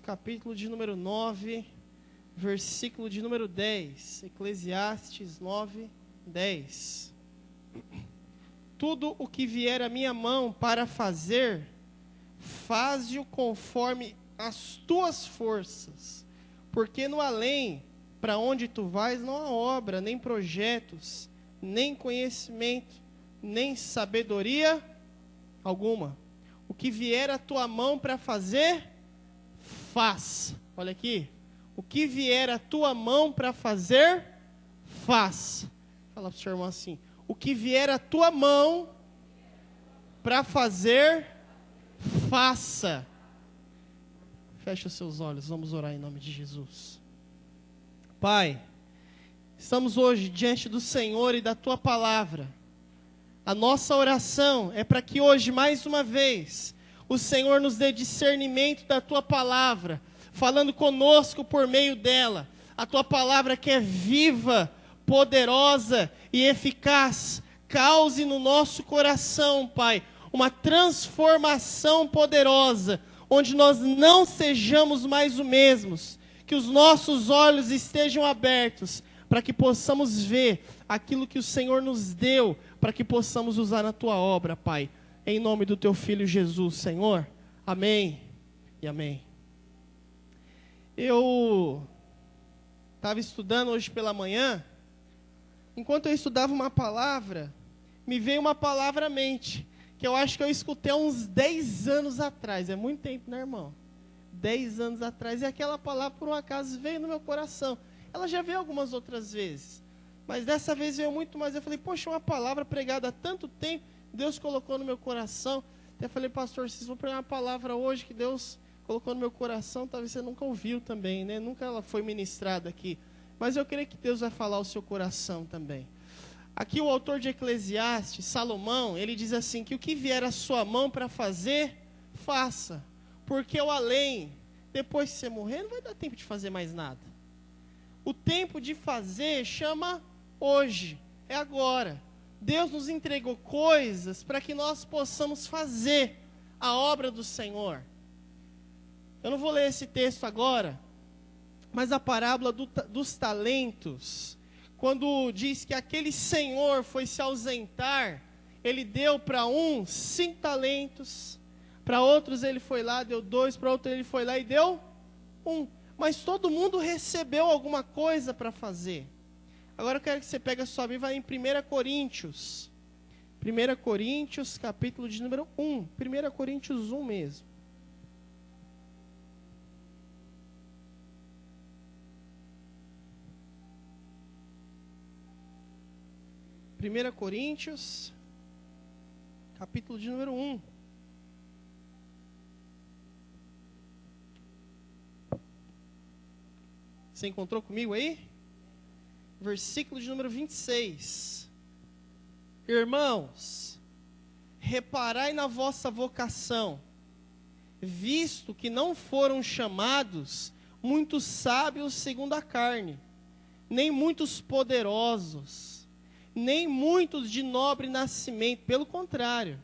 capítulo de número 9, versículo de número 10. Eclesiastes 9, 10. Tudo o que vier à minha mão para fazer, faze-o conforme as tuas forças, porque no além, para onde tu vais, não há obra, nem projetos, nem conhecimento, nem sabedoria alguma. O que vier à tua mão para fazer, faz. Olha aqui. O que vier à tua mão para fazer, faz. Fala para o seu irmão assim. O que vier à tua mão para fazer, faça. Feche os seus olhos, vamos orar em nome de Jesus. Pai, estamos hoje diante do Senhor e da tua palavra. A nossa oração é para que hoje, mais uma vez, o Senhor nos dê discernimento da tua palavra, falando conosco por meio dela. A tua palavra que é viva, poderosa e eficaz, cause no nosso coração, Pai, uma transformação poderosa, onde nós não sejamos mais os mesmos, que os nossos olhos estejam abertos, para que possamos ver aquilo que o Senhor nos deu, para que possamos usar na tua obra, Pai. Em nome do teu Filho Jesus, Senhor. Amém e amém. Eu estava estudando hoje pela manhã. Enquanto eu estudava uma palavra, me veio uma palavra à mente, que eu acho que eu escutei há uns 10 anos atrás. É muito tempo, né, irmão? 10 anos atrás. E aquela palavra, por um acaso, veio no meu coração. Ela já veio algumas outras vezes, mas dessa vez veio muito mais. Eu falei, poxa, uma palavra pregada há tanto tempo, Deus colocou no meu coração. Até falei, pastor, vocês vão pregar uma palavra hoje que Deus colocou no meu coração, talvez você nunca ouviu também, né? Nunca ela foi ministrada aqui. Mas eu creio que Deus vai falar ao seu coração também. Aqui o autor de Eclesiastes, Salomão, ele diz assim, que o que vier à sua mão para fazer, faça. Porque o além, depois que você morrer, não vai dar tempo de fazer mais nada. O tempo de fazer chama hoje, é agora. Deus nos entregou coisas para que nós possamos fazer a obra do Senhor. Eu não vou ler esse texto agora, mas a parábola dos talentos, quando diz que aquele senhor foi se ausentar, ele deu para uns 5 talentos, para outros ele foi lá, deu 2, para outro ele foi lá e deu 1. Mas todo mundo recebeu alguma coisa para fazer. Agora eu quero que você pegue a sua Bíblia e vá em 1 Coríntios. 1 Coríntios, capítulo de número 1. 1 Coríntios 1 mesmo. Primeira Coríntios, capítulo de número 1. Você encontrou comigo aí? Versículo de número 26. Irmãos, reparai na vossa vocação, visto que não foram chamados muitos sábios segundo a carne, nem muitos poderosos, nem muitos de nobre nascimento. Pelo contrário,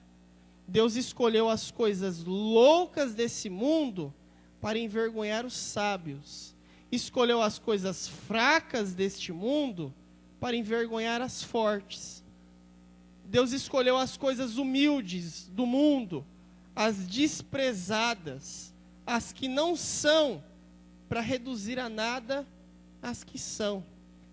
Deus escolheu as coisas loucas desse mundo para envergonhar os sábios. Escolheu as coisas fracas deste mundo para envergonhar as fortes. Deus escolheu as coisas humildes do mundo, as desprezadas, as que não são, para reduzir a nada as que são,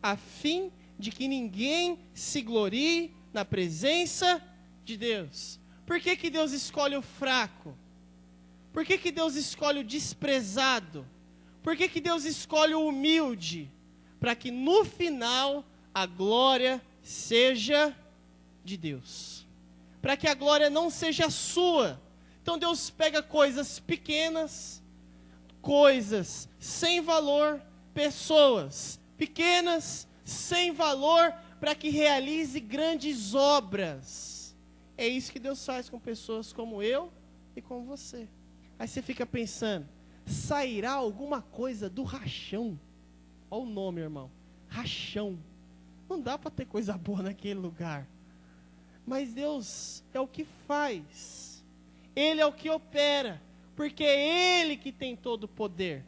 a fim de que ninguém se glorie na presença de Deus. Por que que Deus escolhe o fraco? Por que que Deus escolhe o desprezado? Por que que Deus escolhe o humilde? Para que no final a glória seja de Deus. Para que a glória não seja sua. Então Deus pega coisas pequenas, coisas sem valor, pessoas pequenas, sem valor, para que realize grandes obras. É isso que Deus faz com pessoas como eu e com você. Aí você fica pensando, sairá alguma coisa do rachão? Olha o nome, irmão, rachão. Não dá para ter coisa boa naquele lugar. Mas Deus é o que faz. Ele é o que opera. porque é Ele que tem todo o poder.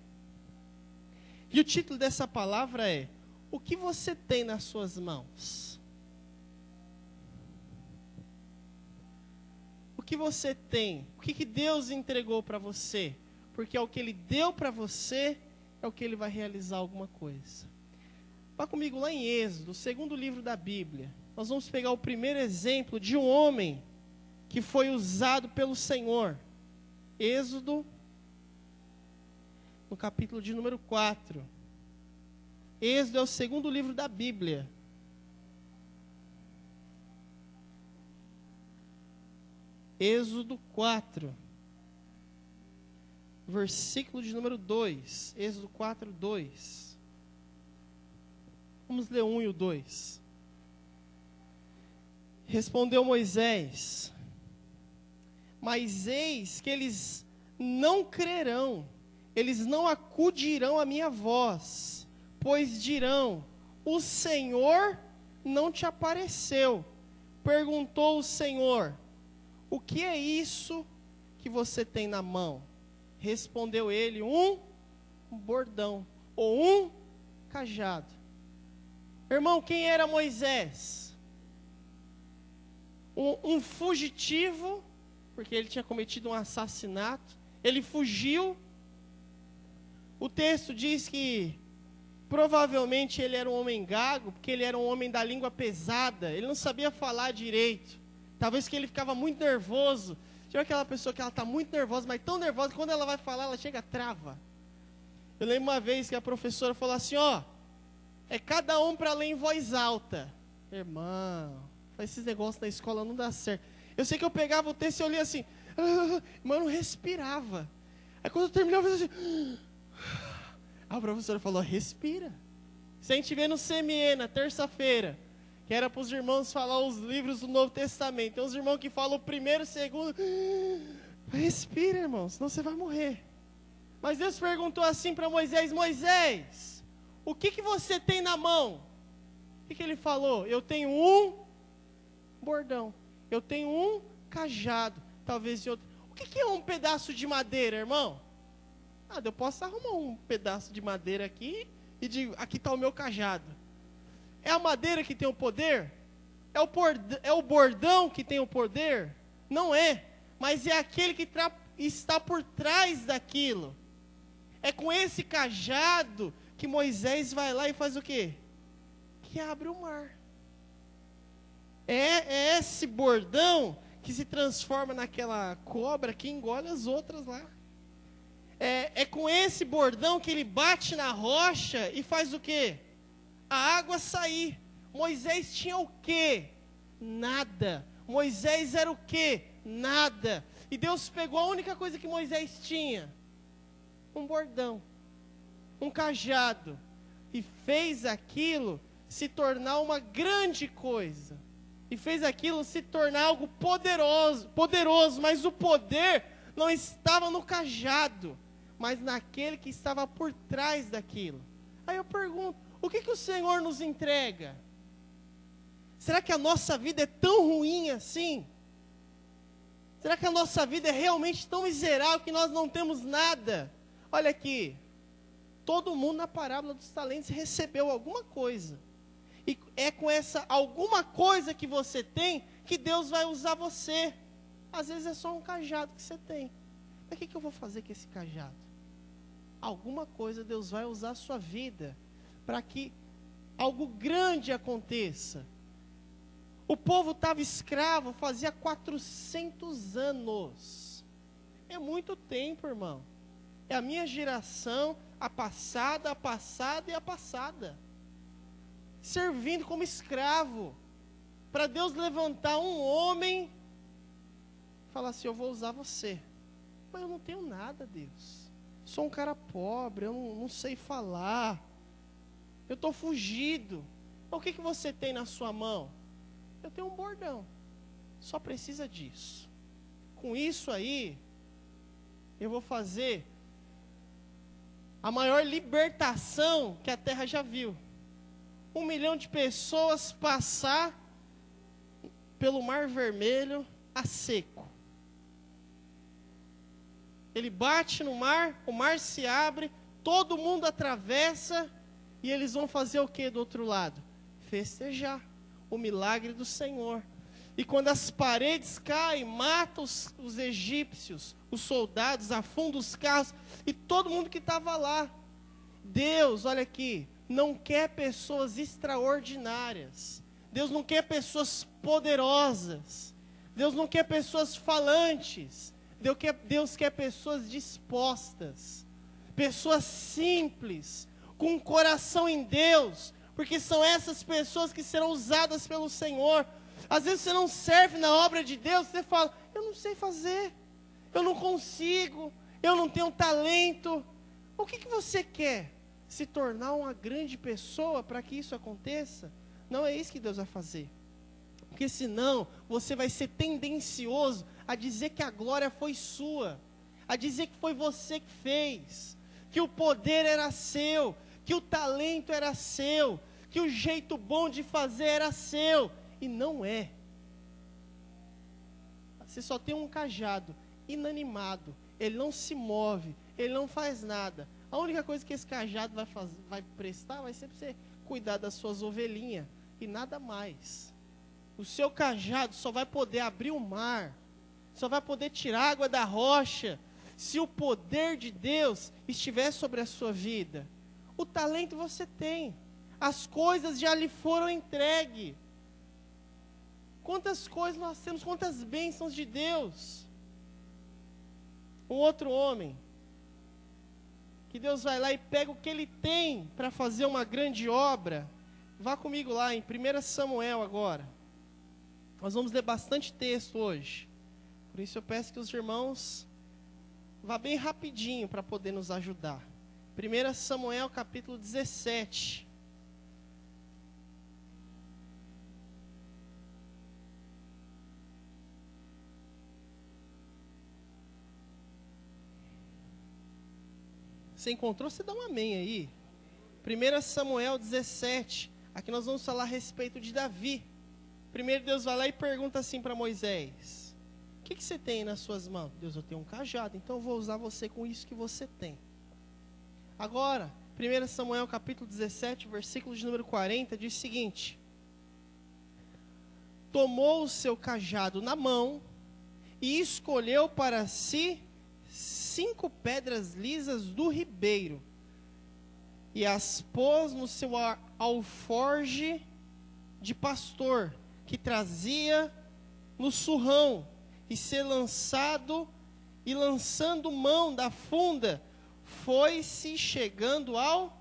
E o título dessa palavra é: o que você tem nas suas mãos? O que você tem? O que Deus entregou para você? Porque é o que Ele deu para você, é o que Ele vai realizar alguma coisa. Vá comigo lá em Êxodo, o segundo livro da Bíblia. Nós vamos pegar o primeiro exemplo de um homem que foi usado pelo Senhor. Êxodo, no capítulo de número 4. Êxodo é o segundo livro da Bíblia. Êxodo 4, versículo de número 2. Êxodo 4, 2. Vamos ler 1 e o 2. Respondeu Moisés: mas eis que eles não crerão, eles não acudirão à minha voz, pois dirão: o Senhor não te apareceu. Perguntou o Senhor: o que é isso que você tem na mão? Respondeu ele: um bordão, ou um cajado. Irmão, quem era Moisés? Um fugitivo, porque ele tinha cometido um assassinato. Ele fugiu. O texto diz que provavelmente ele era um homem gago, porque ele era um homem da língua pesada. Ele não sabia falar direito. Talvez que ele ficava muito nervoso. Tinha aquela pessoa que ela está muito nervosa, mas tão nervosa que quando ela vai falar, ela chega trava. Eu lembro uma vez que a professora falou assim: ó, é cada um para ler em voz alta. Irmão, esses negócios na escola não dá certo. Eu sei que eu pegava o texto e eu lia assim, mas eu não respirava. Aí quando eu terminava, eu fazia assim, a professora falou: respira. Se a gente vê no CME, na terça-feira, que era para os irmãos falar os livros do Novo Testamento. Tem uns irmãos que falam o primeiro, o segundo. Respira, irmão, senão você vai morrer. Mas Deus perguntou assim para Moisés: Moisés, o que você tem na mão? O que ele falou? Eu tenho um bordão. Eu tenho um cajado. Talvez outro. O que é um pedaço de madeira, irmão? Eu posso arrumar um pedaço de madeira aqui e digo: aqui está o meu cajado. É a madeira que tem o poder? É o bordão que tem o poder? Não é. Mas é aquele que está por trás daquilo. É com esse cajado que Moisés vai lá e faz o quê? Que abre o mar. É esse bordão que se transforma naquela cobra que engole as outras lá. É com esse bordão que ele bate na rocha e faz o quê? A água sair. Moisés tinha o quê? Nada. Moisés era o quê? Nada. E Deus pegou a única coisa que Moisés tinha: um bordão, um cajado, e fez aquilo se tornar uma grande coisa. E fez aquilo se tornar algo poderoso, mas o poder não estava no cajado, mas naquele que estava por trás daquilo. Aí eu pergunto: o que o Senhor nos entrega? Será que a nossa vida é tão ruim assim? Será que a nossa vida é realmente tão miserável que nós não temos nada? Olha aqui, todo mundo na parábola dos talentos recebeu alguma coisa. E é com essa alguma coisa que você tem que Deus vai usar você. Às vezes é só um cajado que você tem. Mas o que eu vou fazer com esse cajado? Alguma coisa Deus vai usar a sua vida para que algo grande aconteça. O povo estava escravo fazia 400 anos. É muito tempo, irmão. É a minha geração, a passada e a passada. Servindo como escravo. Para Deus levantar um homem, falar assim: eu vou usar você. Mas eu não tenho nada, Deus. Sou um cara pobre, eu não sei falar. Eu estou fugido. Então, o que você tem na sua mão? Eu tenho um bordão. Só precisa disso. Com isso aí, eu vou fazer a maior libertação que a terra já viu. 1 milhão de pessoas passar pelo Mar Vermelho a seco. Ele bate no mar, o mar se abre, todo mundo atravessa, e eles vão fazer o que do outro lado? Festejar o milagre do Senhor. E quando as paredes caem, matam os egípcios, os soldados, afundam os carros, e todo mundo que estava lá. Deus, olha aqui, não quer pessoas extraordinárias. Deus não quer pessoas poderosas. Deus não quer pessoas falantes. Deus quer pessoas dispostas. Pessoas simples, com um coração em Deus. Porque são essas pessoas que serão usadas pelo Senhor. Às vezes você não serve na obra de Deus, você fala, eu não sei fazer, eu não consigo, eu não tenho talento. O que você quer? Se tornar uma grande pessoa para que isso aconteça? Não é isso que Deus vai fazer. Porque senão você vai ser tendencioso a dizer que a glória foi sua, a dizer que foi você que fez, que o poder era seu, que o talento era seu, que o jeito bom de fazer era seu. E não é. Você só tem um cajado inanimado, ele não se move, ele não faz nada. A única coisa que esse cajado vai prestar vai ser para você cuidar das suas ovelhinhas e nada mais. O seu cajado só vai poder abrir o mar, só vai poder tirar água da rocha, se o poder de Deus estiver sobre a sua vida. O talento você tem, as coisas já lhe foram entregues. Quantas coisas nós temos, quantas bênçãos de Deus. Um outro homem, que Deus vai lá e pega o que ele tem para fazer uma grande obra. Vá comigo lá em 1 Samuel agora. Nós vamos ler bastante texto hoje. Por isso eu peço que os irmãos vá bem rapidinho para poder nos ajudar. 1 Samuel capítulo 17. Você encontrou? Você dá um amém aí. 1 Samuel 17. Aqui nós vamos falar a respeito de Davi. Primeiro Deus vai lá e pergunta assim para Moisés: o que você tem nas suas mãos? Deus, eu tenho um cajado, então eu vou usar você com isso que você tem. Agora, 1 Samuel capítulo 17, versículo de número 40, diz o seguinte: tomou o seu cajado na mão e escolheu para si 5 pedras lisas do ribeiro, e as pôs no seu alforje de pastor, que trazia no surrão, e ser lançado, e lançando mão da funda, foi-se chegando ao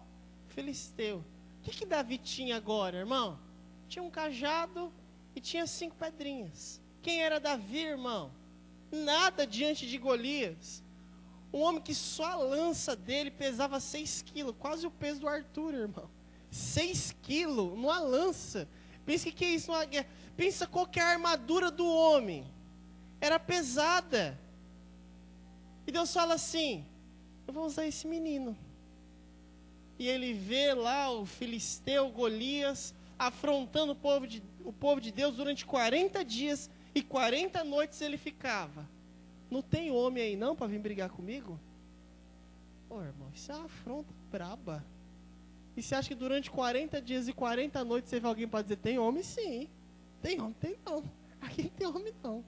filisteu. O que Davi tinha agora, irmão? Tinha um cajado e tinha 5 pedrinhas. Quem era Davi, irmão? Nada diante de Golias. Um homem que só a lança dele pesava 6 quilos, quase o peso do Arthur, irmão. 6 quilos numa lança. Pensa que é isso numa guerra. Pensa qual que é a armadura do homem. Era pesada. E Deus fala assim: eu vou usar esse menino. E ele vê lá o filisteu Golias afrontando o povo de Deus durante 40 dias e 40 noites ele ficava. Não tem homem aí não para vir brigar comigo? Ô irmão, isso é uma afronta braba. E você acha que durante 40 dias e 40 noites você vê alguém para dizer: tem homem sim, tem homem, tem não. Aqui não tem homem não.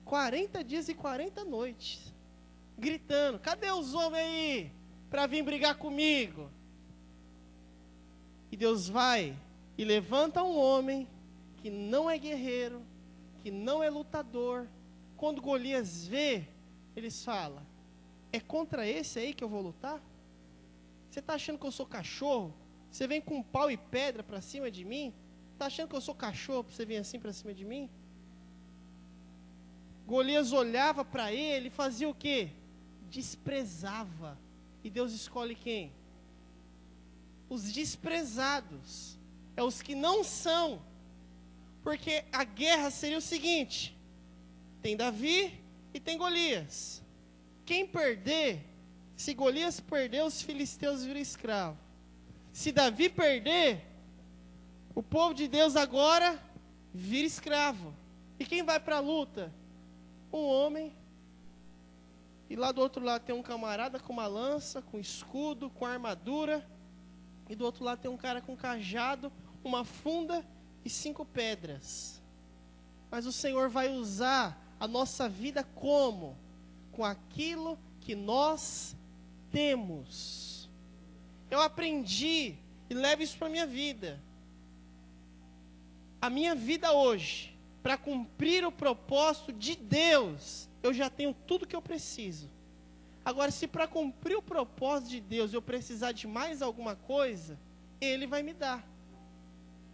40 dias e 40 noites, gritando: cadê os homens aí para vir brigar comigo? E Deus vai e levanta um homem que não é guerreiro, que não é lutador. Quando Golias vê, eles falam: é contra esse aí que eu vou lutar? Você está achando que eu sou cachorro? Você vem com pau e pedra para cima de mim? Está achando que eu sou cachorro para você vir assim para cima de mim? Golias olhava para ele e fazia o quê? Desprezava. E Deus escolhe quem? Os desprezados. É os que não são. Porque a guerra seria o seguinte: tem Davi e tem Golias. Quem perder, se Golias perder, os filisteus viram escravo. Se Davi perder, o povo de Deus agora vira escravo. E quem vai para a luta? Um homem E lá do outro lado tem um camarada com uma lança, com escudo, com armadura. E do outro lado tem um cara com cajado, uma funda e 5 pedras. Mas o Senhor vai usar a nossa vida como? Com aquilo que nós temos. Eu aprendi e levo isso para a minha vida. A minha vida hoje, para cumprir o propósito de Deus, eu já tenho tudo que eu preciso. Agora, se para cumprir o propósito de Deus eu precisar de mais alguma coisa, Ele vai me dar.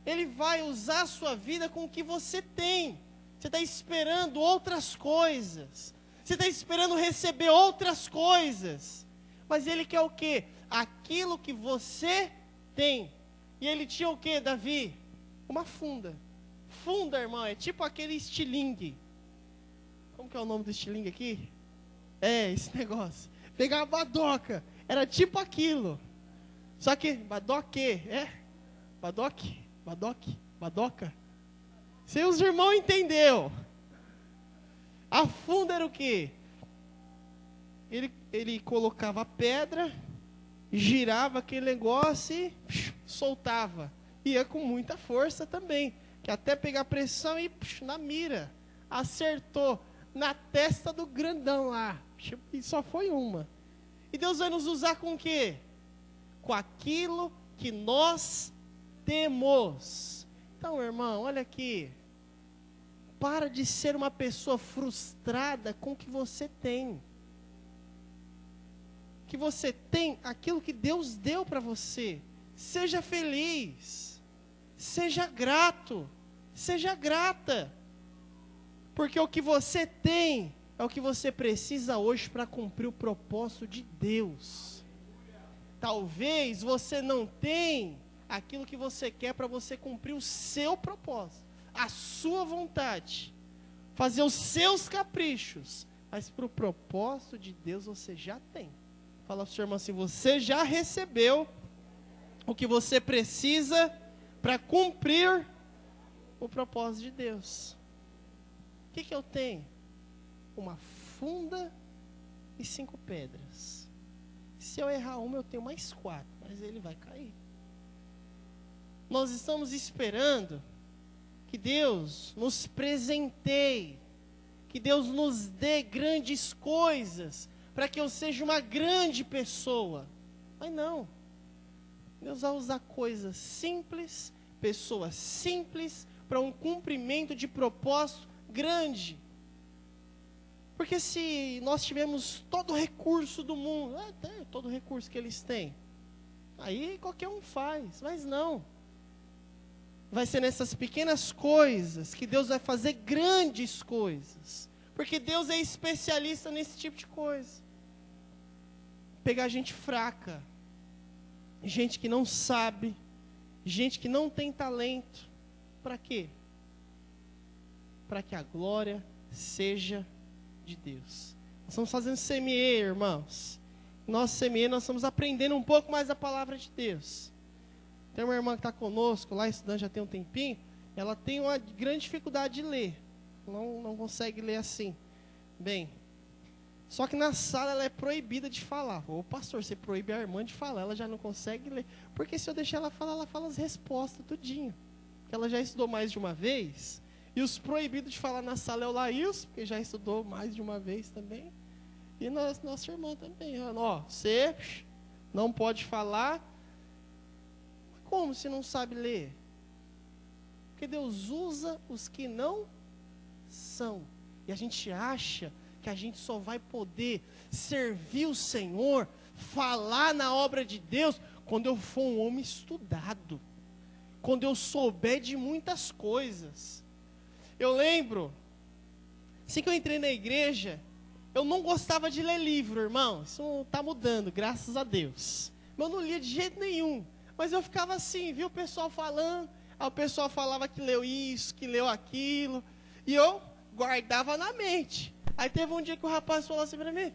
Ele vai usar a sua vida com o que você tem. Você está esperando outras coisas. Você está esperando receber outras coisas. Mas Ele quer o quê? Aquilo que você tem. E Ele tinha o quê, Davi? Uma funda. Funda, irmão, é tipo aquele estilingue. Como que é o nome do estilingue aqui? É, esse negócio. Pegar a badoca. Era tipo aquilo. Só que, badoque, badoque, badoca. Se os irmãos entenderam. A funda era o quê? Ele colocava a pedra, girava aquele negócio e soltava. Ia com muita força também. Que até pegar pressão e na mira. Acertou na testa do grandão lá. E só foi uma. E Deus vai nos usar com o quê? Com aquilo que nós temos. Então, irmão, olha aqui. Para de ser uma pessoa frustrada com o que você tem. Que você tem aquilo que Deus deu para você. Seja feliz. Seja grato. Seja grata. Porque o que você tem é o que você precisa hoje para cumprir o propósito de Deus. Talvez você não tenha aquilo que você quer para você cumprir o seu propósito, a sua vontade, fazer os seus caprichos, mas para o propósito de Deus você já tem. Fala para o seu irmão assim, você já recebeu o que você precisa para cumprir o propósito de Deus. O que eu tenho? Uma funda e 5 pedras. Se eu errar uma, eu tenho mais 4, mas ele vai cair. Nós estamos esperando que Deus nos presenteie, que Deus nos dê grandes coisas, para que eu seja uma grande pessoa. Mas não. Deus vai usar coisas simples, pessoas simples, para um cumprimento de propósito grande. Porque se nós tivermos todo o recurso do mundo, todo o recurso que eles têm, aí qualquer um faz, mas não. Vai ser nessas pequenas coisas que Deus vai fazer grandes coisas. Porque Deus é especialista nesse tipo de coisa. Pegar gente fraca, gente que não sabe, gente que não tem talento. Para quê? Para que a glória seja de Deus. Nós estamos fazendo CME, irmãos. Nosso CME, nós estamos aprendendo um pouco mais a palavra de Deus. Tem uma irmã que está conosco lá, estudando já tem um tempinho. Ela tem uma grande dificuldade de ler. Não consegue ler assim. Bem, só que na sala ela é proibida de falar. Ô pastor, você proíbe a irmã de falar, ela já não consegue ler. Porque se eu deixar ela falar, ela fala as respostas tudinho. Porque ela já estudou mais de uma vez. E os proibidos de falar na sala é o Laís, porque já estudou mais de uma vez também. E nossa irmã também. Ó, você não pode falar. Como se não sabe ler? Porque Deus usa os que não são. E a gente acha que a gente só vai poder servir o Senhor, falar na obra de Deus, quando eu for um homem estudado. Quando eu souber de muitas coisas. Eu lembro, assim que eu entrei na igreja, eu não gostava de ler livro, irmão. Isso está mudando, graças a Deus. Mas eu não lia de jeito nenhum. Mas eu ficava assim, viu o pessoal falando. Aí o pessoal falava que leu isso, que leu aquilo. E eu guardava na mente. Aí teve um dia que o rapaz falou assim para mim: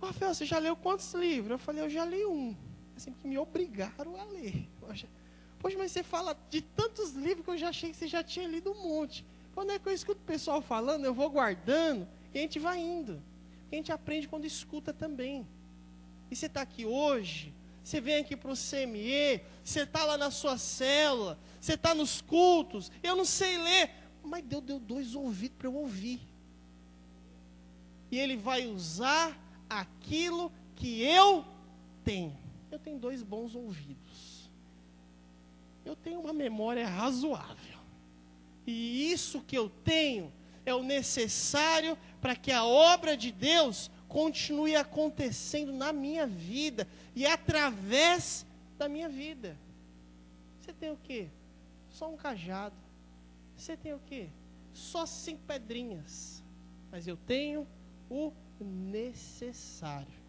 Rafael, você já leu quantos livros? Eu falei, eu já li um. Assim, que me obrigaram a ler. Poxa, mas você fala de tantos livros que eu já achei que você já tinha lido um monte. Quando é que eu escuto o pessoal falando, eu vou guardando e a gente vai indo. que a gente aprende quando escuta também. E você está aqui hoje, você vem aqui para o CME, você está lá na sua célula, você está nos cultos, eu não sei ler, mas Deus deu 2 ouvidos para eu ouvir. E Ele vai usar aquilo que eu tenho. Eu tenho 2 bons ouvidos. Eu tenho uma memória razoável. E isso que eu tenho é o necessário para que a obra de Deus continue acontecendo na minha vida e através da minha vida. Você tem o quê? Só um cajado. Você tem o quê? Só 5 pedrinhas. Mas eu tenho o necessário.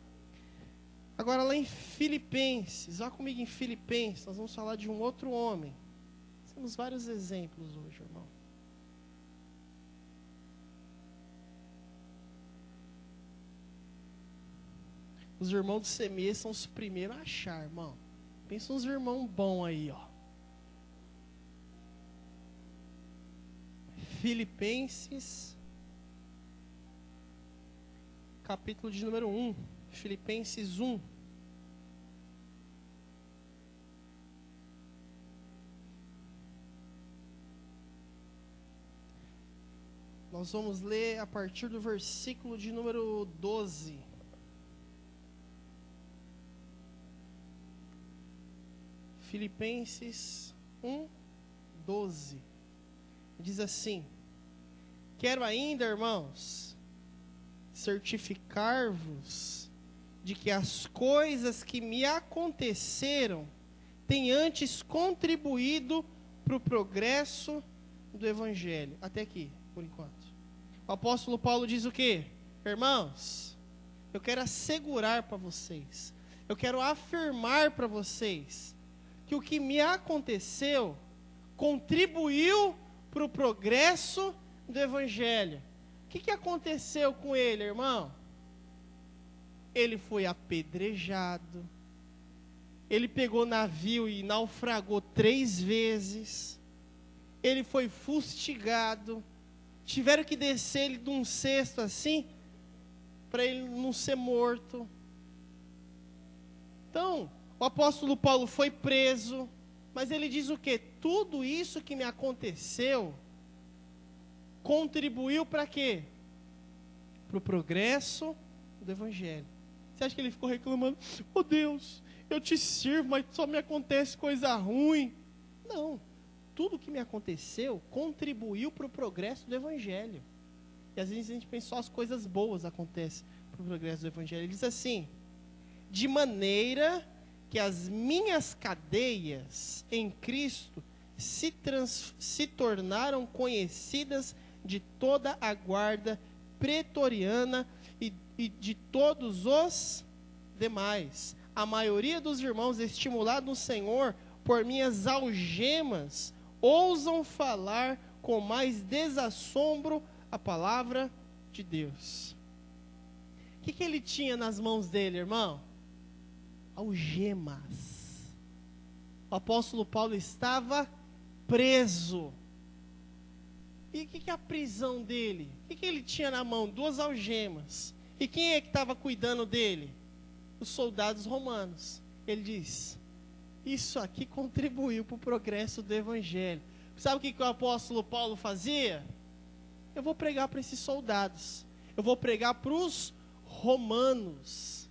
Agora lá em Filipenses, vá comigo em Filipenses, nós vamos falar de um outro homem. Temos vários exemplos hoje, irmão. Os irmãos do CME são os primeiros a achar, irmão. Pensa uns irmãos bons aí, ó. Filipenses, capítulo de número 1. Filipenses 1. Nós vamos ler a partir do versículo de número 12. Filipenses 1, 12. Diz assim: quero ainda, irmãos, certificar-vos de que as coisas que me aconteceram têm antes contribuído para o progresso do Evangelho. Até aqui, por enquanto. O apóstolo Paulo diz o quê? Irmãos, eu quero assegurar para vocês, eu quero afirmar para vocês, que o que me aconteceu contribuiu para o progresso do Evangelho. O que aconteceu com ele, irmão? Ele foi apedrejado, ele pegou navio e naufragou 3 vezes, ele foi fustigado, tiveram que descer ele de um cesto assim, para ele não ser morto. Então, o apóstolo Paulo foi preso, mas ele diz o quê? Tudo isso que me aconteceu contribuiu para quê? Para o progresso do Evangelho. Você acha que ele ficou reclamando? Oh Deus, eu te sirvo, mas só me acontece coisa ruim. Não, tudo que me aconteceu contribuiu para o progresso do Evangelho. E às vezes a gente pensa só as coisas boas acontecem para o progresso do Evangelho. Ele diz assim: de maneira que as minhas cadeias em Cristo se tornaram conhecidas de toda a guarda pretoriana e de todos os demais. A maioria dos irmãos, estimulados no Senhor por minhas algemas, ousam falar com mais desassombro a palavra de Deus. O que ele tinha nas mãos dele, irmão? Algemas. O apóstolo Paulo estava preso. E o que é a prisão dele? O que ele tinha na mão? 2 algemas. E quem é que estava cuidando dele? Os soldados romanos. Ele diz: isso aqui contribuiu para o progresso do Evangelho. Sabe o que o apóstolo Paulo fazia? Eu vou pregar para esses soldados. Eu vou pregar para os romanos.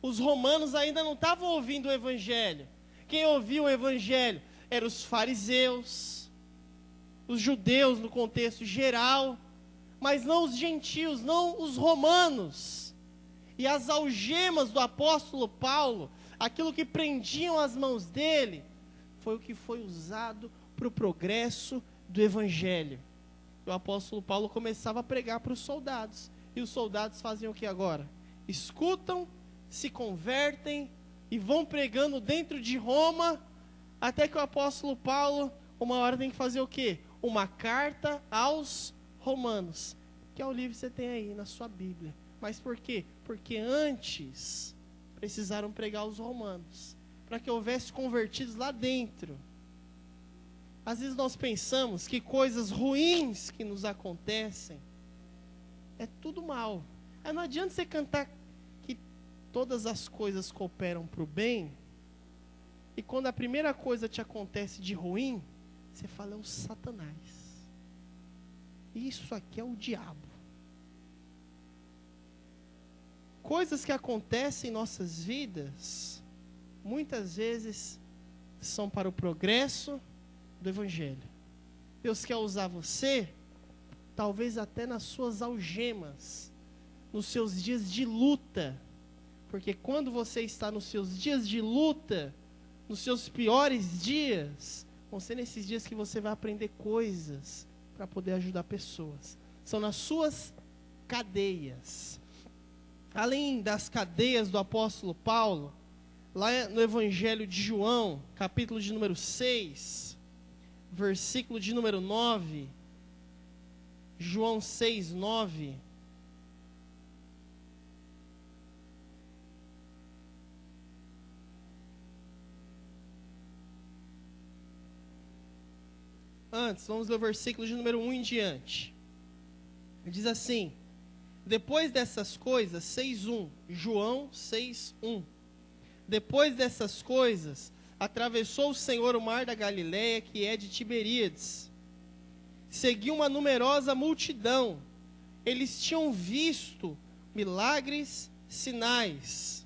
Os romanos ainda não estavam ouvindo o Evangelho. Quem ouvia o Evangelho eram os fariseus, os judeus no contexto geral, mas não os gentios, não os romanos. E as algemas do apóstolo Paulo, aquilo que prendiam as mãos dele, foi o que foi usado para o progresso do Evangelho. O apóstolo Paulo começava a pregar para os soldados. E os soldados faziam o que agora? Escutam, se convertem e vão pregando dentro de Roma, até que o apóstolo Paulo, uma hora tem que fazer o quê? Uma carta aos romanos, que é o livro que você tem aí na sua Bíblia. Mas por quê? Porque antes precisaram pregar aos romanos, para que houvesse convertidos lá dentro. Às vezes nós pensamos que coisas ruins que nos acontecem é tudo mal. Não adianta você cantar que todas as coisas cooperam para o bem, e quando a primeira coisa te acontece de ruim, você fala, é o Satanás. Isso aqui é o diabo. Coisas que acontecem em nossas vidas, muitas vezes, são para o progresso do Evangelho. Deus quer usar você, talvez até nas suas algemas, nos seus dias de luta. Porque quando você está nos seus dias de luta, nos seus piores dias, vão ser nesses dias que você vai aprender coisas para poder ajudar pessoas. São nas suas cadeias. Além das cadeias do apóstolo Paulo, lá no Evangelho de João, capítulo de número 6, versículo de número 9, João 6, 9. Antes, vamos ler o versículo de número 1 em diante. Diz assim: depois dessas coisas, 6:1, João 6:1. Depois dessas coisas, atravessou o Senhor o mar da Galileia, que é de Tiberíades. Seguiu uma numerosa multidão. Eles tinham visto milagres, sinais,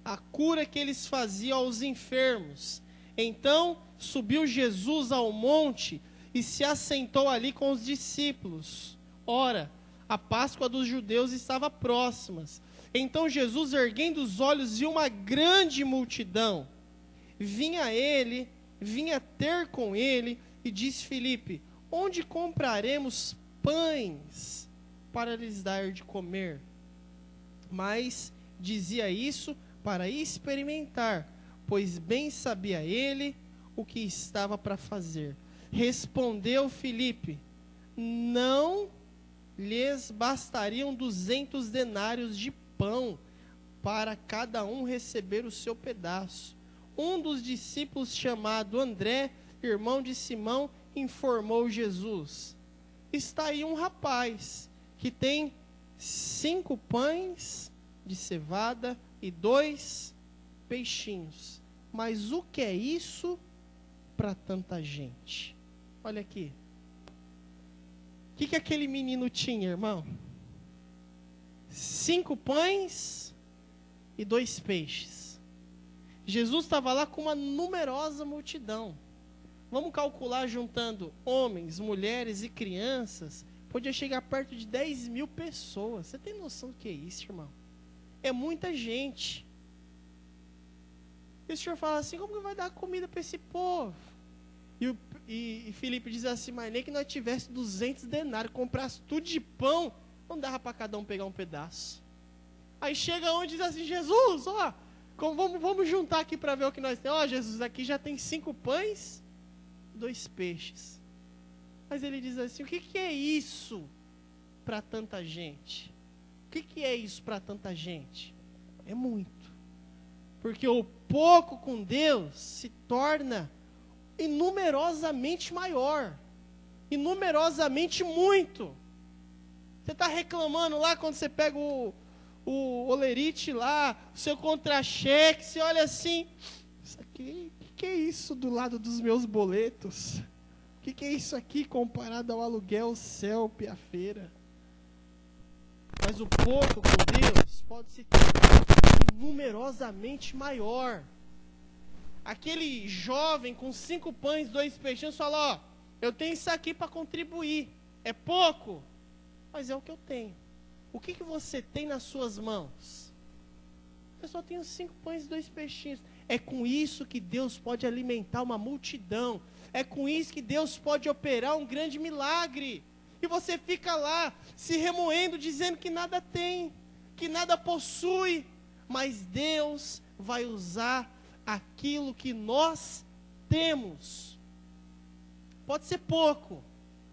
a cura que eles faziam aos enfermos. Então subiu Jesus ao monte e se assentou ali com os discípulos. Ora, a Páscoa dos judeus estava próxima. Então Jesus, erguendo os olhos, viu uma grande multidão. Vinha ter com ele e disse: Filipe, onde compraremos pães para lhes dar de comer? Mas dizia isso para experimentar, pois bem sabia ele o que estava para fazer. Respondeu Filipe: não lhes bastariam 200 denários de pão para cada um receber o seu pedaço. Um dos discípulos, chamado André, irmão de Simão, informou Jesus: está aí um rapaz que tem 5 pães de cevada e 2 peixinhos. Mas o que é isso para tanta gente? Olha aqui. O que aquele menino tinha, irmão? 5 pães e 2 peixes. Jesus estava lá com uma numerosa multidão. Vamos calcular, juntando homens, mulheres e crianças, podia chegar perto de 10.000 pessoas. Você tem noção do que é isso, irmão? É muita gente. E o Senhor fala assim: como que vai dar comida para esse povo? E Filipe diz assim: mas nem que nós tivesse 200 denários, comprasse tudo de pão, não dava para cada um pegar um pedaço. Aí chega um e diz assim: Jesus, ó, vamos juntar aqui para ver o que nós temos. Ó, Jesus, aqui já tem 5 pães, 2 peixes. Mas ele diz assim: o que é isso para tanta gente? O que é isso para tanta gente? É muito. Porque o pouco com Deus se torna inumerosamente maior. Inumerosamente muito. Você está reclamando lá quando você pega o olerite lá, o seu contra-cheque, você olha assim: isso aqui, o que é isso do lado dos meus boletos? O que é isso aqui comparado ao aluguel, céu, piafeira? Mas o pouco com Deus pode se tornar numerosamente maior. Aquele jovem com 5 pães, 2 peixinhos fala: ó, eu tenho isso aqui para contribuir. É pouco, mas é o que eu tenho. O que você tem nas suas mãos? Eu só tenho 5 pães e 2 peixinhos. É com isso que Deus pode alimentar uma multidão. É com isso que Deus pode operar um grande milagre. E você fica lá se remoendo, dizendo que nada tem, que nada possui. Mas Deus vai usar aquilo que nós temos. Pode ser pouco,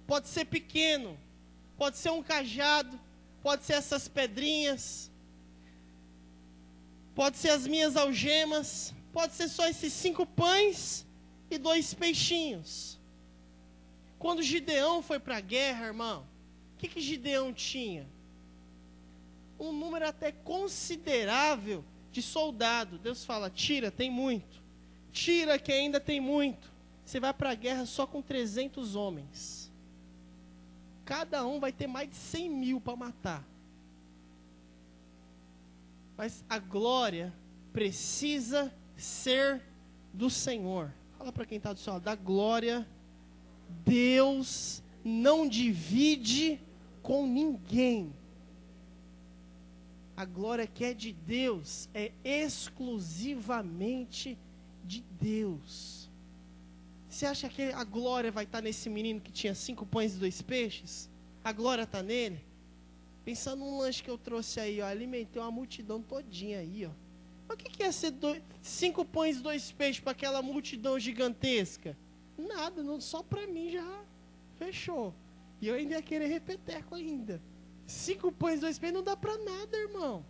pode ser pequeno, pode ser um cajado, pode ser essas pedrinhas, pode ser as minhas algemas, pode ser só esses 5 pães e 2 peixinhos. Quando Gideão foi para a guerra, irmão, o que Gideão tinha? um número até considerável de soldado. Deus fala, tira, tem muito. Tira que ainda tem muito. Você vai para a guerra só com 300 homens. Cada um vai ter mais de 100 mil para matar. Mas a glória precisa ser do Senhor. Fala para quem está do seu lado, da glória, Deus não divide com ninguém. A glória que é de Deus é exclusivamente de Deus. Você acha que a glória vai estar nesse menino que tinha 5 pães e 2 peixes? A glória está nele? Pensando num lanche que eu trouxe aí, ó, alimentei uma multidão todinha aí, ó. Mas o que ia ser 5 pães e 2 peixes para aquela multidão gigantesca? Nada, não, só para mim já fechou. E eu ainda ia querer repeteco ainda. 5 pães e 2 peixes não dá para nada, irmão.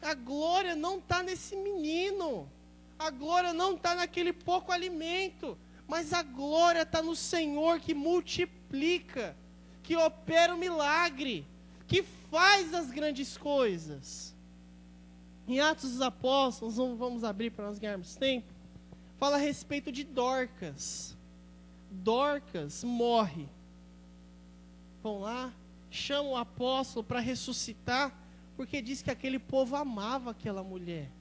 A glória não está nesse menino. A glória não está naquele pouco alimento. Mas a glória está no Senhor que multiplica, que opera o milagre, que faz as grandes coisas. Em Atos dos Apóstolos, vamos abrir para nós ganharmos tempo, fala a respeito de Dorcas. Dorcas morre. Vão lá, chamam o apóstolo para ressuscitar, porque diz que aquele povo amava aquela mulher.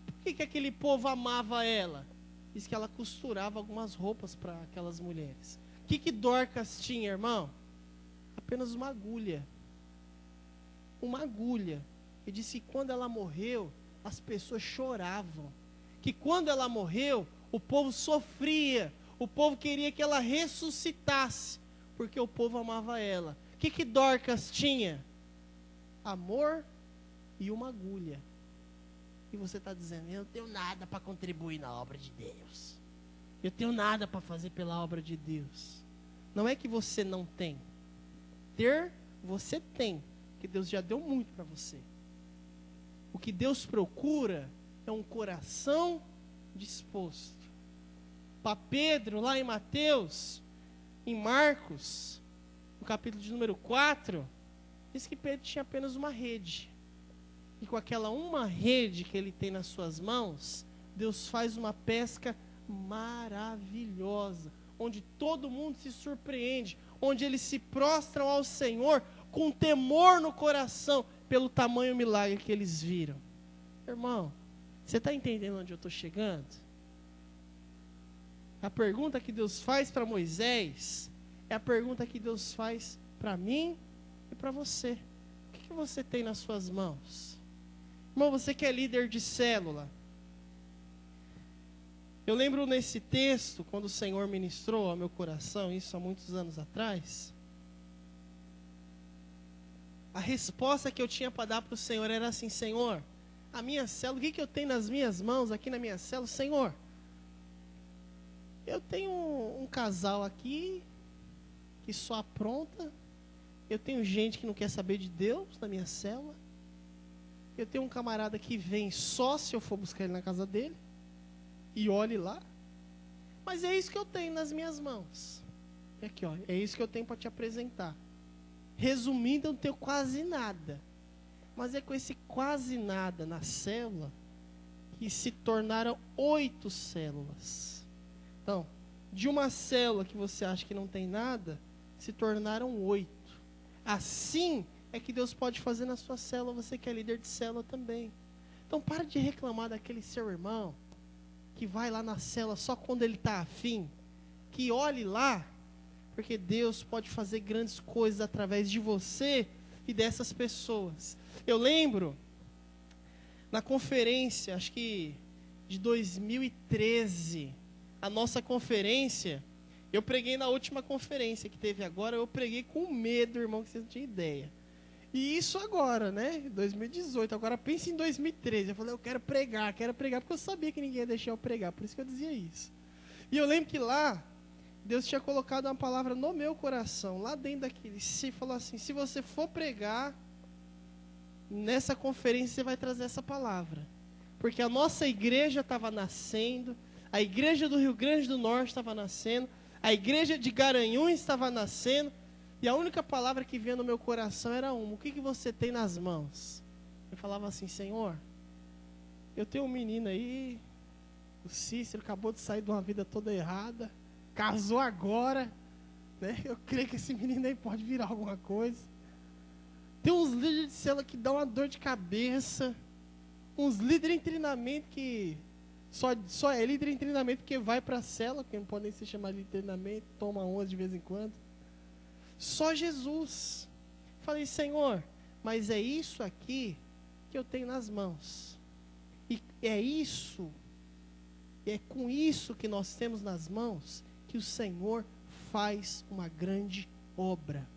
Por que aquele povo amava ela? Diz que ela costurava algumas roupas para aquelas mulheres. O que Dorcas tinha, irmão? Apenas uma agulha. Uma agulha. E disse que quando ela morreu, as pessoas choravam. Que quando ela morreu, o povo sofria. O povo queria que ela ressuscitasse, porque o povo amava ela. O que Dorcas tinha? Amor e uma agulha. E você está dizendo, eu não tenho nada para contribuir na obra de Deus. Eu tenho nada para fazer pela obra de Deus. Não é que você não tem. Ter, você tem. Porque Deus já deu muito para você. O que Deus procura é um coração disposto. Para Pedro, lá em Mateus, em Marcos, no capítulo de número 4, diz que Pedro tinha apenas uma rede. E com aquela uma rede que ele tem nas suas mãos, Deus faz uma pesca maravilhosa, onde todo mundo se surpreende, onde eles se prostram ao Senhor com temor no coração, pelo tamanho milagre que eles viram. Irmão, você está entendendo onde eu estou chegando? A pergunta que Deus faz para Moisés é a pergunta que Deus faz para mim e para você. O que você tem nas suas mãos? Irmão, você que é líder de célula. Eu lembro nesse texto, quando o Senhor ministrou ao meu coração, isso há muitos anos atrás, a resposta que eu tinha para dar para o Senhor era assim, Senhor, a minha célula, o que eu tenho nas minhas mãos, aqui na minha célula? Senhor, eu tenho um casal aqui, que só apronta, eu tenho gente que não quer saber de Deus na minha célula, eu tenho um camarada que vem só se eu for buscar ele na casa dele, e olhe lá, mas é isso que eu tenho nas minhas mãos, e aqui ó, é isso que eu tenho para te apresentar. Resumindo, eu não tenho quase nada. Mas é com esse quase nada na célula que se tornaram 8 células. Então, de uma célula que você acha que não tem nada, se tornaram 8. Assim é que Deus pode fazer na sua célula, você que é líder de célula também. Então, para de reclamar daquele seu irmão que vai lá na célula só quando ele está afim. Que olhe lá, porque Deus pode fazer grandes coisas através de você e dessas pessoas. Eu lembro, na conferência, acho que de 2013, a nossa conferência, eu preguei na última conferência que teve agora, eu preguei com medo, irmão, que vocês não tinham ideia. E isso agora, né, 2018, agora pense em 2013, eu falei, eu quero pregar, porque eu sabia que ninguém ia deixar eu pregar, por isso que eu dizia isso. E eu lembro que lá, Deus tinha colocado uma palavra no meu coração, lá dentro daquele, se falou assim, se você for pregar, nessa conferência você vai trazer essa palavra. Porque a nossa igreja estava nascendo, a igreja do Rio Grande do Norte estava nascendo, a igreja de Garanhuns estava nascendo, E a única palavra que vinha no meu coração era uma: o que você tem nas mãos? Eu falava assim: Senhor, eu tenho um menino aí, o Cícero, acabou de sair de uma vida toda errada, casou agora, né? Eu creio que esse menino aí pode virar alguma coisa. Tem uns líderes de célula que dão uma dor de cabeça, uns líderes em treinamento que só é líder em treinamento porque vai para a célula, porque não podem se chamar de treinamento, toma ondas de vez em quando. Só Jesus. Falei: Senhor, mas é isso aqui que eu tenho nas mãos. E é com isso que nós temos nas mãos que o Senhor faz uma grande obra.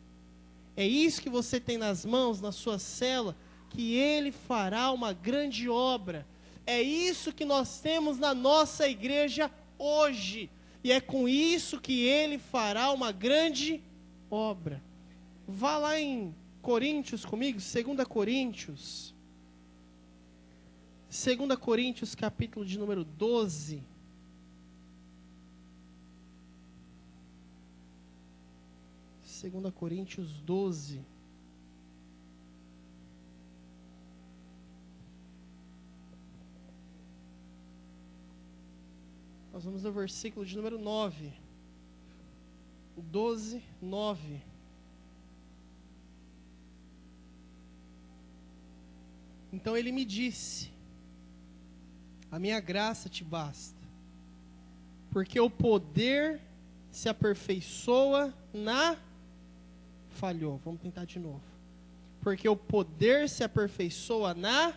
É isso que você tem nas mãos, na sua célula, que Ele fará uma grande obra. É isso que nós temos na nossa igreja hoje. E é com isso que Ele fará uma grande obra. Vá lá em Coríntios comigo, 2 Coríntios. 2 Coríntios, capítulo de número 12. Segunda Coríntios 12. Nós vamos no versículo de número 9. 12, 9. Então ele me disse: a minha graça te basta, porque o poder se aperfeiçoa na... Falhou, vamos tentar de novo. Porque o poder se aperfeiçoa na...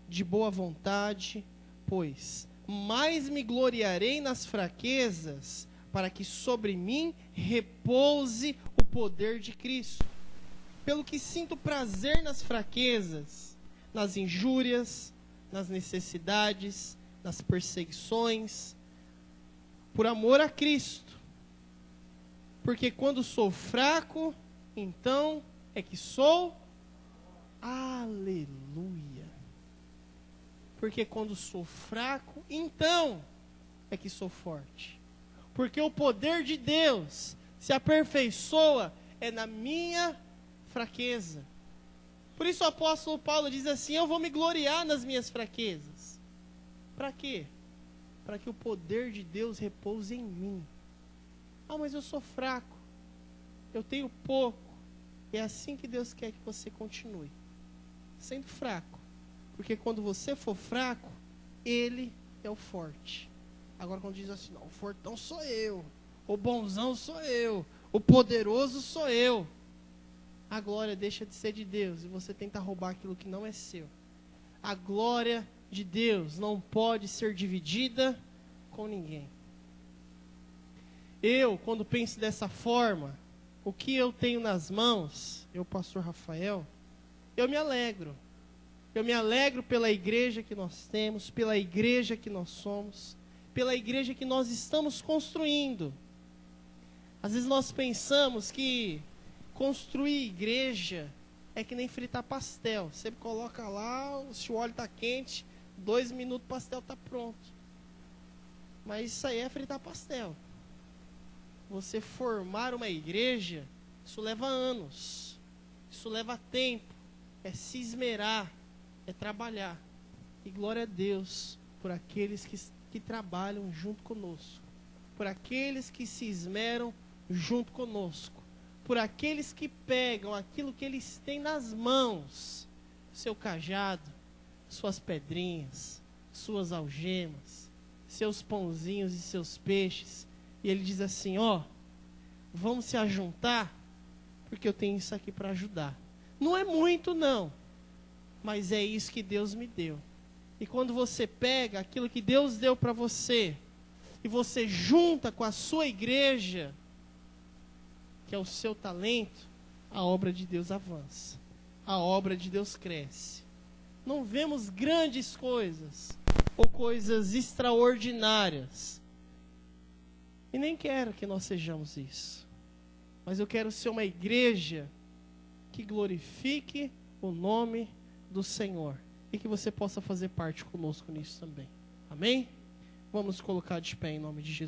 De boa vontade, pois mais me gloriarei nas fraquezas, para que sobre mim repouse o poder de Cristo. Pelo que sinto prazer nas fraquezas, nas injúrias, nas necessidades, nas perseguições, por amor a Cristo. Porque quando sou fraco, então é que sou... Aleluia. Porque quando sou fraco, então é que sou forte. Porque o poder de Deus se aperfeiçoa é na minha fraqueza. Por isso o apóstolo Paulo diz assim: eu vou me gloriar nas minhas fraquezas. Para quê? Para que o poder de Deus repouse em mim. Ah, mas eu sou fraco, eu tenho pouco. É assim que Deus quer que você continue, sendo fraco. Porque quando você for fraco, Ele é o forte. Agora quando diz assim: não, o fortão sou eu, o bonzão sou eu, o poderoso sou eu, a glória deixa de ser de Deus e você tenta roubar aquilo que não é seu. A glória de Deus não pode ser dividida com ninguém. Eu, quando penso dessa forma, o que eu tenho nas mãos, eu, pastor Rafael, eu me alegro. Eu me alegro pela igreja que nós temos, pela igreja que nós somos, pela igreja que nós estamos construindo. Às vezes nós pensamos que construir igreja é que nem fritar pastel. Você coloca lá, se o óleo está quente, 2 minutos o pastel está pronto. Mas isso aí é fritar pastel. Você formar uma igreja, isso leva anos, isso leva tempo, é se esmerar, é trabalhar. E glória a Deus por aqueles que trabalham junto conosco, por aqueles que se esmeram junto conosco, por aqueles que pegam aquilo que eles têm nas mãos, seu cajado, suas pedrinhas, suas algemas, seus pãozinhos e seus peixes, e ele diz assim: ó, vamos se ajuntar, porque eu tenho isso aqui para ajudar. Não é muito não, mas é isso que Deus me deu. E quando você pega aquilo que Deus deu para você, e você junta com a sua igreja, que é o seu talento, a obra de Deus avança, a obra de Deus cresce. Não vemos grandes coisas, ou coisas extraordinárias, e nem quero que nós sejamos isso. Mas eu quero ser uma igreja que glorifique o nome do Senhor. E que você possa fazer parte conosco nisso também. Amém? Vamos colocar de pé em nome de Jesus.